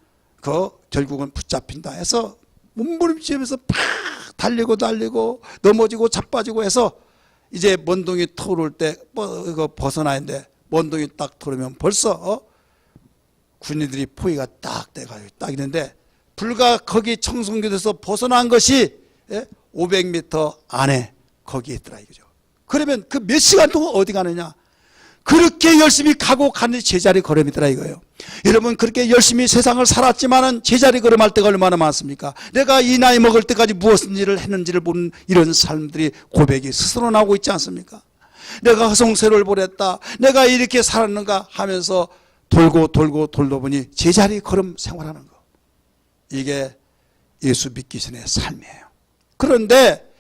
결국은 붙잡힌다 해서 몸부림치면서 팍 달리고 넘어지고 자빠지고 해서 이제 먼동이 터올 때 벗어나야 하는데 먼동이 딱 터오면 벌써 군인들이 포위가 딱 돼가지고 딱 있는데 불과 거기 청송교도에서 벗어난 것이 500m 안에 거기에 있더라 이거죠. 그러면 그 몇 시간 동안 어디 가느냐? 그렇게 열심히 가고 가는 제자리 걸음이더라 이거예요. 여러분, 그렇게 열심히 세상을 살았지만은 제자리 걸음할 때가 얼마나 많습니까? 내가 이 나이 먹을 때까지 무엇을 일을 했는지를 보는 이런 삶들이 고백이 스스로 나오고 있지 않습니까? 내가 허송세를 보냈다, 내가 이렇게 살았는가 하면서 돌고 돌다 보니 제자리 걸음 생활하는 거, 이게 예수 믿기 전의 삶이에요. 그런데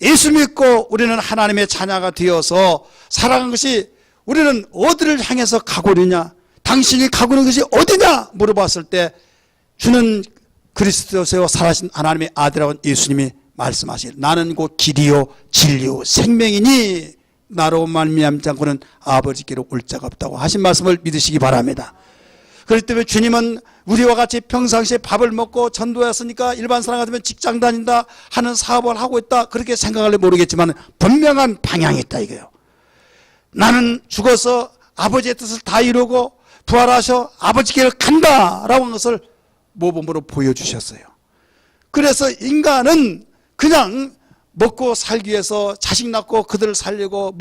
예수 믿고 우리는 하나님의 자녀가 되어서 살아간 것이 우리는 어디를 향해서 가고 있느냐? 당신이 가고 있는 것이 어디냐? 물어봤을 때 주는 그리스도세요 살아신 하나님의 아들이라고 예수님이 말씀하시길, 나는 곧 길이요 진리요 생명이니 나로 말미암지 않고는 아버지께로 올 자가 없다고 하신 말씀을 믿으시기 바랍니다. 그렇기 때문에 주님은 우리와 같이 평상시에 밥을 먹고 전도했으니까 일반 사람 같으면 직장 다닌다 하는 사업을 하고 있다 그렇게 생각할지 모르겠지만 분명한 방향이 있다 이거예요. 나는 죽어서 아버지의 뜻을 다 이루고 부활하셔 아버지께로 간다라고 하는 것을 모범으로 보여주셨어요. 그래서 인간은 그냥 먹고 살기 위해서 자식 낳고 그들을 살리고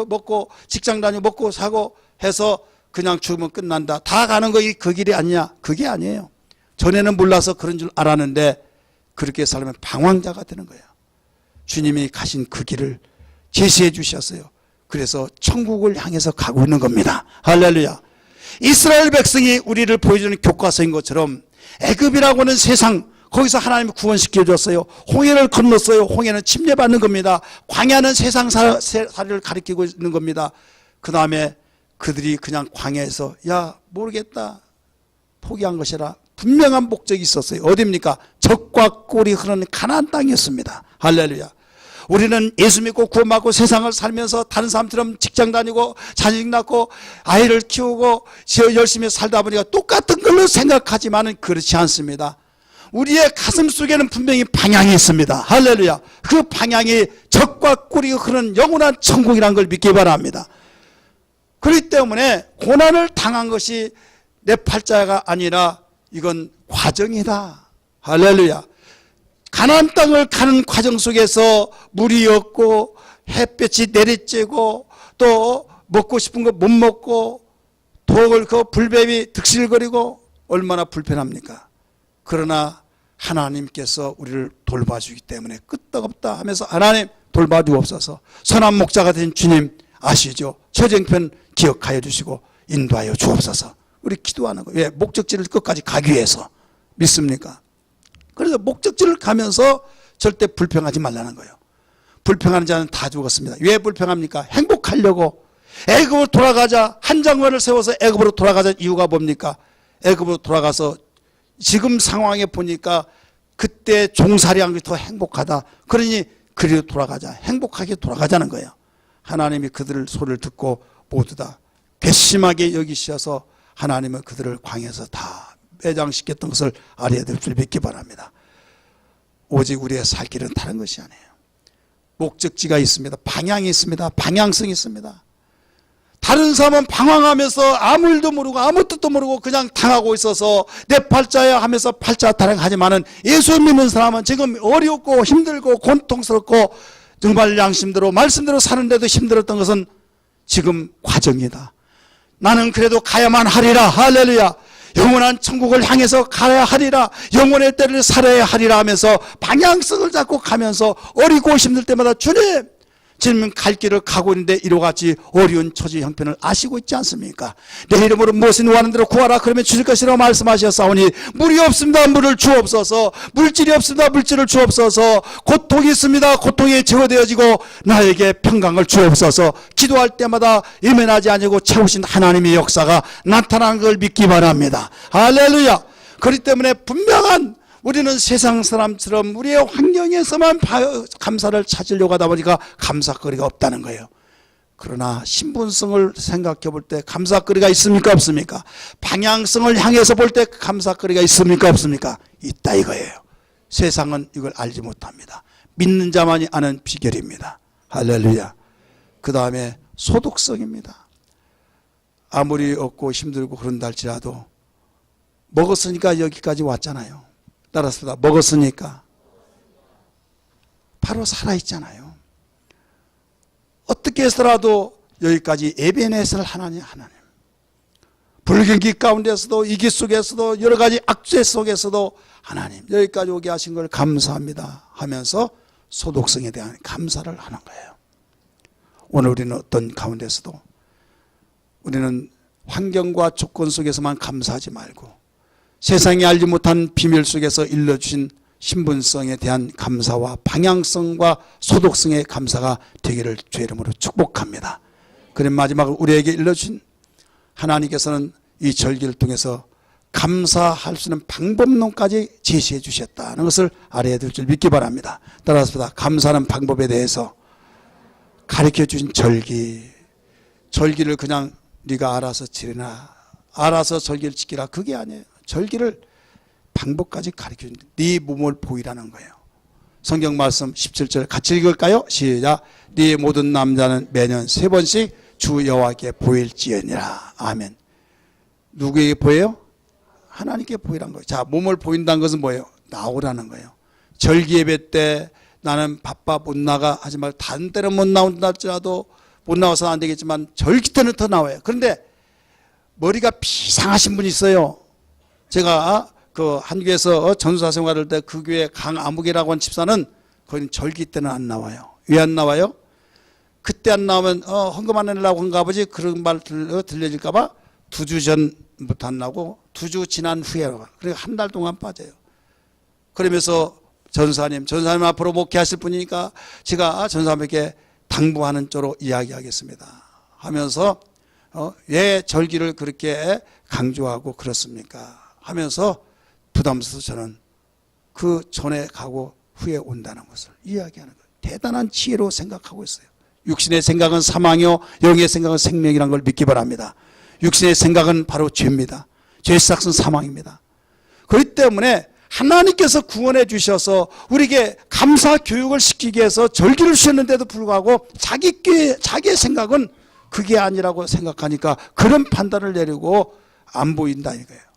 먹고 직장 다니고 먹고 사고 해서 그냥 죽으면 끝난다, 다 가는 거 그 길이 아니냐? 그게 아니에요. 전에는 몰라서 그런 줄 알았는데 그렇게 살면 방황자가 되는 거예요. 주님이 가신 그 길을 제시해 주셨어요. 그래서 천국을 향해서 가고 있는 겁니다. 할렐루야. 이스라엘 백성이 우리를 보여주는 교과서인 것처럼 애굽이라고 하는 세상, 거기서 하나님이 구원시켜 줬어요. 홍해를 건넜어요. 홍해는 침례받는 겁니다. 광야는 세상사를 가리키고 있는 겁니다. 그 다음에 그들이 그냥 광야에서 모르겠다 포기한 것이라 분명한 목적이 있었어요. 어디입니까? 젖과 꿀이 흐르는 가나안 땅이었습니다. 할렐루야. 우리는 예수 믿고 구원받고 세상을 살면서 다른 사람처럼 직장 다니고 자식 낳고 아이를 키우고 열심히 살다 보니까 똑같은 걸로 생각하지만 그렇지 않습니다. 우리의 가슴 속에는 분명히 방향이 있습니다. 할렐루야. 그 방향이 젖과 꿀이 흐르는 영원한 천국이라는 걸 믿기 바랍니다. 그렇기 때문에 고난을 당한 것이 내 팔자가 아니라 이건 과정이다. 할렐루야. 가나안 땅을 가는 과정 속에서 물이 없고 햇볕이 내리쬐고 또 먹고 싶은 거 못 먹고 독을 불뱀이 득실거리고 얼마나 불편합니까? 그러나 하나님께서 우리를 돌봐주기 때문에 끄떡없다 하면서 하나님 돌봐주옵소서. 선한 목자가 된 주님 아시죠? 최정편 기억하여 주시고 인도하여 주옵소서. 우리 기도하는 거예요. 왜? 목적지를 끝까지 가기 위해서. 믿습니까? 그래서 목적지를 가면서 절대 불평하지 말라는 거예요. 불평하는 자는 다 죽었습니다. 왜 불평합니까? 행복하려고. 애굽으로 돌아가자, 한 장관을 세워서 애굽으로 돌아가자. 이유가 뭡니까? 애굽으로 돌아가서 지금 상황에 보니까 그때 종살이한 게 더 행복하다. 그러니 그리로 돌아가자, 행복하게 돌아가자는 거예요. 하나님이 그들을 소리를 듣고 모두 다 괘씸하게 여기셔서 하나님은 그들을 광야에서 다 매장시켰던 것을 알아야 될 줄 믿기 바랍니다. 오직 우리의 살 길은 다른 것이 아니에요. 목적지가 있습니다. 방향이 있습니다. 방향성이 있습니다. 다른 사람은 방황하면서 아무 일도 모르고 아무 뜻도 모르고 그냥 당하고 있어서 내 팔자야 하면서 팔자 타령하지만은 예수 믿는 사람은 지금 어렵고 힘들고 고통스럽고 정말 양심대로 말씀대로 사는데도 힘들었던 것은 지금 과정이다. 나는 그래도 가야만 하리라. 할렐루야. 영원한 천국을 향해서 가야 하리라. 영원의 때를 살아야 하리라 하면서 방향성을 잡고 가면서 어리고 힘들 때마다 주님, 지금 갈 길을 가고 있는데 이와 같이 어려운 처지 형편을 아시고 있지 않습니까? 내 이름으로 무엇을 원하는 대로 구하라. 그러면 주실 것이라고 말씀하셨사오니 물이 없습니다. 물을 주옵소서. 물질이 없습니다. 물질을 주옵소서. 고통이 있습니다. 고통이 제거되어지고 나에게 평강을 주옵소서. 기도할 때마다 예면하지 아니고 채우신 하나님의 역사가 나타나는 걸 믿기 바랍니다. 할렐루야. 그렇기 때문에 분명한 우리는 세상 사람처럼 우리의 환경에서만 감사를 찾으려고 하다 보니까 감사거리가 없다는 거예요. 그러나 신분성을 생각해 볼 때 감사거리가 있습니까? 없습니까? 방향성을 향해서 볼 때 감사거리가 있습니까? 없습니까? 있다 이거예요. 세상은 이걸 알지 못합니다. 믿는 자만이 아는 비결입니다. 할렐루야. 그 다음에 소득성입니다. 아무리 없고 힘들고 그런다 할지라도 먹었으니까 여기까지 왔잖아요. 따라서 먹었으니까 바로 살아있잖아요. 어떻게 해서라도 여기까지 에베네셀 하나님. 불경기 가운데서도 이기 속에서도 여러 가지 악재 속에서도 하나님 여기까지 오게 하신 걸 감사합니다 하면서 소독성에 대한 감사를 하는 거예요. 오늘 우리는 어떤 가운데서도 우리는 환경과 조건 속에서만 감사하지 말고 세상이 알지 못한 비밀 속에서 일러주신 신분성에 대한 감사와 방향성과 소독성의 감사가 되기를 주의 이름으로 축복합니다. 그럼 마지막으로 우리에게 일러주신 하나님께서는 이 절기를 통해서 감사할 수 있는 방법론까지 제시해 주셨다는 것을 알아야 될 줄 믿기 바랍니다. 따라서 감사하는 방법에 대해서 가르쳐 주신 절기를 그냥 네가 알아서 지내나 알아서 절기를 지키라 그게 아니에요. 절기를 방법까지 가르쳐주는 네 몸을 보이라는 거예요. 성경 말씀 17절 같이 읽을까요? 시작. 네 모든 남자는 매년 3번씩 주 여호와께 보일지어니라. 아멘. 누구에게 보여요? 하나님께 보이라는 거예요. 자, 몸을 보인다는 것은 뭐예요? 나오라는 거예요. 절기 예배 때 나는 바빠 못 나가 하지 말고 다른 때는 못 나온다 할지라도 못 나와서 안 되겠지만 절기 때는 더 나와요. 그런데 머리가 비상하신 분이 있어요. 제가 그 한교에서 전수사 생활할 때 그 교회 강아무개라고 한 집사는 거기는 절기 때는 안 나와요. 왜 안 나와요? 그때 안 나오면 헌금 안 하려고 한가 보지 그런 말 들려질까 봐 2주 전부터 안 나오고 2주 지난 후에 그러니까 한 달 동안 빠져요. 그러면서 전사님 앞으로 목회하실 분이니까 제가 전사님에게 당부하는 쪽으로 이야기하겠습니다 하면서 왜 절기를 그렇게 강조하고 그렇습니까? 하면서 부담스러워서 저는 그 전에 가고 후에 온다는 것을 이야기하는 거예요. 대단한 지혜로 생각하고 있어요. 육신의 생각은 사망이요 영의 생각은 생명이라는 걸 믿기 바랍니다. 육신의 생각은 바로 죄입니다. 죄의 시작은 사망입니다. 그렇기 때문에 하나님께서 구원해 주셔서 우리에게 감사 교육을 시키기 위해서 절기를 주셨는데도 불구하고 자기의 생각은 그게 아니라고 생각하니까 그런 판단을 내리고 안 보인다 이거예요.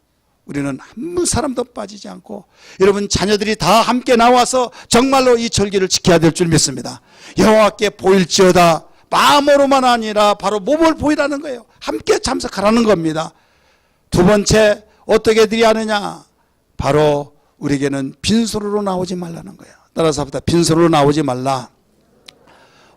우리는 한 사람도 빠지지 않고 여러분 자녀들이 다 함께 나와서 정말로 이 절기를 지켜야 될 줄 믿습니다. 여호와께 보일지어다. 마음으로만 아니라 바로 몸을 보이라는 거예요. 함께 참석하라는 겁니다. 두 번째 어떻게 드려야 하느냐? 바로 우리에게는 빈손으로 나오지 말라는 거예요. 따라서 합니다. 빈손으로 나오지 말라.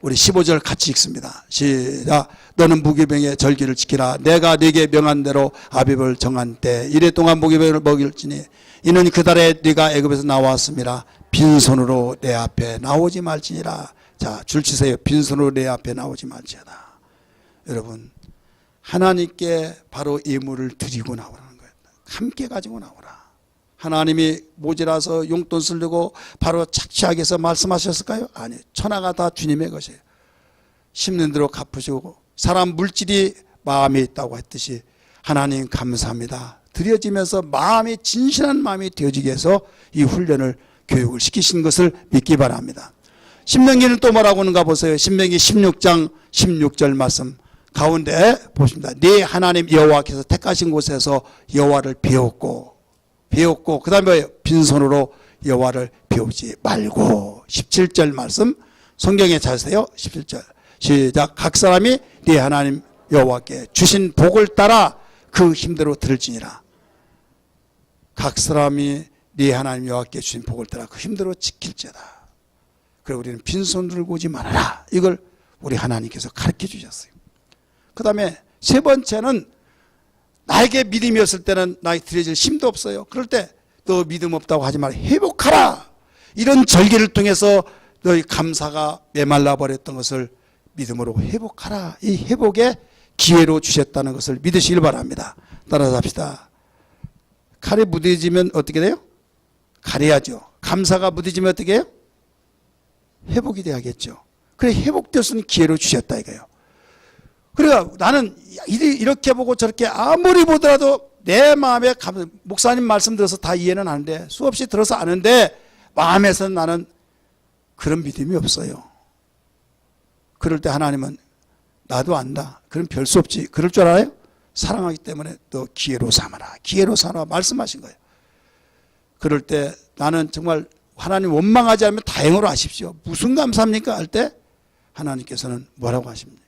우리 15절 같이 읽습니다. 시작. 너는 무기병의 절기를 지키라. 내가 네게 명한 대로 아비을 정한 때 이래 동안 무기병을 먹일지니 이는 그 달에 네가 애굽에서 나왔음이라 빈손으로 내 앞에 나오지 말지니라. 자, 줄 치세요. 빈손으로 내 앞에 나오지 말지어다. 여러분, 하나님께 바로 예물을 드리고 나오라는 거예요. 함께 가지고 나오라. 하나님이 모자라서 용돈 쓰려고 바로 착취하게 해서 말씀하셨을까요? 아니요. 천하가 다 주님의 것이에요. 심는 대로 갚으시고 사람 물질이 마음에 있다고 했듯이 하나님 감사합니다. 드려지면서 마음이 진실한 마음이 되어지게 해서 이 훈련을 교육을 시키신 것을 믿기 바랍니다. 신명기는 또 뭐라고 하는가 보세요. 신명기 16장 16절 말씀 가운데 보십니다. 네 하나님 여호와께서 택하신 곳에서 여호와를 배웠고 그 다음에 뭐예요? 빈손으로 여호와를 배우지 말고. 17절 말씀 성경에 찾으세요. 17절 시작. 각 사람이 네 하나님 여호와께 주신 복을 따라 그 힘대로 들을지니라. 각 사람이 네 하나님 여호와께 주신 복을 따라 그 힘대로 지킬지어다. 그래 우리는 빈손 들고 오지 말아라. 이걸 우리 하나님께서 가르쳐 주셨어요. 그 다음에 세 번째는 나에게 믿음이 없을 때는 나에게 드려질 힘도 없어요. 그럴 때 너 믿음 없다고 하지 말아. 회복하라. 이런 절기를 통해서 너희 감사가 메말라 버렸던 것을 믿음으로 회복하라. 이 회복의 기회로 주셨다는 것을 믿으시길 바랍니다. 따라서 합시다. 칼에 무뎌지면 어떻게 돼요? 가려야죠. 감사가 무뎌지면 어떻게 해요? 회복이 돼야겠죠. 그래 회복될 수 있는 기회로 주셨다 이거예요. 그러니까 나는 이렇게 보고 저렇게 아무리 보더라도 내 마음에 목사님 말씀 들어서 다 이해는 하는데 수없이 들어서 아는데 마음에서는 나는 그런 믿음이 없어요. 그럴 때 하나님은 나도 안다. 그럼 별 수 없지. 그럴 줄 알아요? 사랑하기 때문에 너 기회로 삼아라. 기회로 삼아라 말씀하신 거예요. 그럴 때 나는 정말 하나님 원망하지 않으면 다행으로 하십시오. 무슨 감사합니까? 할 때 하나님께서는 뭐라고 하십니까?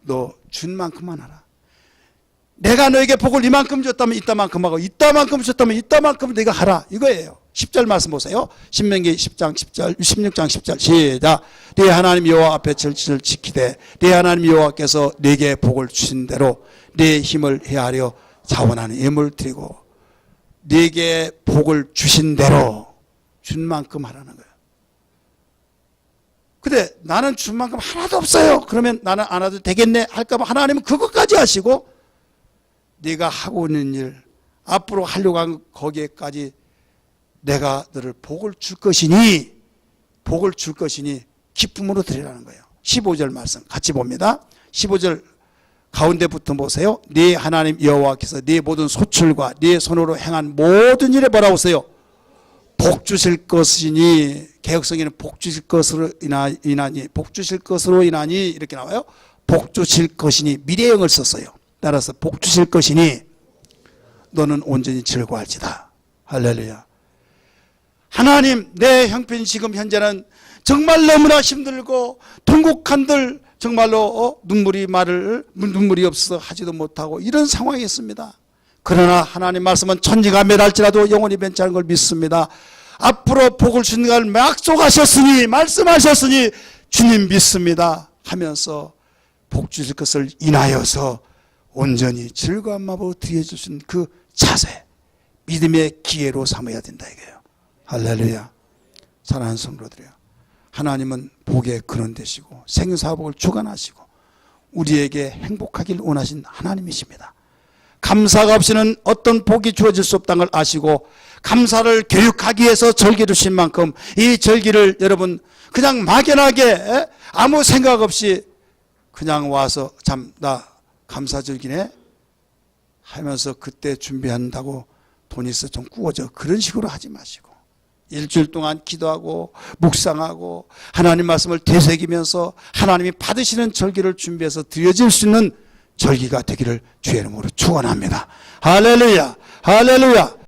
너 준 만큼만 하라. 내가 너에게 복을 이만큼 줬다면 이따만큼 하고 이따만큼 줬다면 이따만큼 네가 하라. 이거예요. 10절 말씀 보세요. 신명기 10장 10절 16장 10절 시작. 네 하나님 여호와 앞에 절기를 지키되 네 하나님 여호와께서 네게 복을 주신 대로 네 힘을 헤아려 자원하는 예물을 드리고 네게 복을 주신 대로 준 만큼 하라는 거예요. 근데 나는 준 만큼 하나도 없어요. 그러면 나는 안 해도 되겠네 할까 봐 하나님은 그것까지 하시고 네가 하고 있는 일 앞으로 하려고 한 거기에까지 내가 너를 복을 줄 것이니 기쁨으로 드리라는 거예요. 15절 말씀 같이 봅니다. 15절 가운데부터 보세요. 네 하나님 여호와께서 네 모든 소출과 네 손으로 행한 모든 일에 뭐라고 하세요? 복 주실 것이니. 개혁성에는 복 주실 것으로 인하니 복 주실 것으로 인하니 이렇게 나와요. 복 주실 것이니 미래형을 썼어요. 따라서 복 주실 것이니 너는 온전히 즐거워할지다. 할렐루야. 하나님 내 형편 지금 현재는 정말 너무나 힘들고 통곡한들 정말로 눈물이 없어 하지도 못하고 이런 상황이 있습니다. 그러나 하나님 말씀은 천지가 멸할지라도 영원히 변치 않은 걸 믿습니다. 앞으로 복을 주는 걸 약속하셨으니 말씀하셨으니 주님 믿습니다 하면서 복 주실 것을 인하여서 온전히 즐거운 마음으로 드려주신 그 자세 믿음의 기회로 삼아야 된다 이거예요. 할렐루야. 사랑하는 성도들이요, 하나님은 복의 근원 되시고 생사복을 주관하시고 우리에게 행복하길 원하신 하나님이십니다. 감사가 없이는 어떤 복이 주어질 수 없다는 걸 아시고 감사를 교육하기 위해서 절기를 주신 만큼 이 절기를 여러분 그냥 막연하게 아무 생각 없이 그냥 와서 참 나 감사절기네 하면서 그때 준비한다고 돈 있어 좀 구워줘 그런 식으로 하지 마시고 일주일 동안 기도하고 묵상하고 하나님 말씀을 되새기면서 하나님이 받으시는 절기를 준비해서 드려질 수 있는 절기가 되기를 주의 이름으로 축원합니다. 할렐루야. 할렐루야.